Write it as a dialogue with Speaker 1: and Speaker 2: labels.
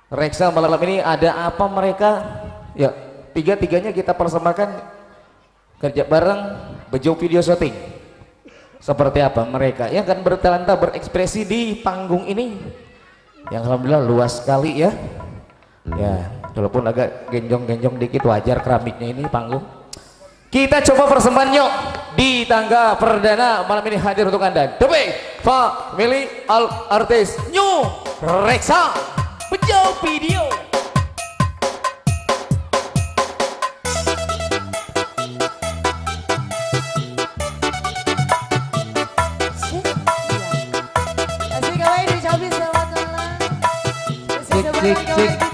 Speaker 1: Reksa malam ini ada apa mereka? Ya, tiga-tiganya kita persembahkan kerja bareng bejo video syuting. Seperti apa mereka yang akan bertalenta berekspresi di panggung ini yang alhamdulillah luas sekali ya. Ya, walaupun agak genjong-genjong dikit wajar keramiknya ini panggung. Kita coba persembahan yuk di tangga perdana malam ini hadir untuk Anda. The Big Family All Artist New Reksa Bejo Video.
Speaker 2: Asik kawin dicapai selamat malam.
Speaker 1: Cik cik cik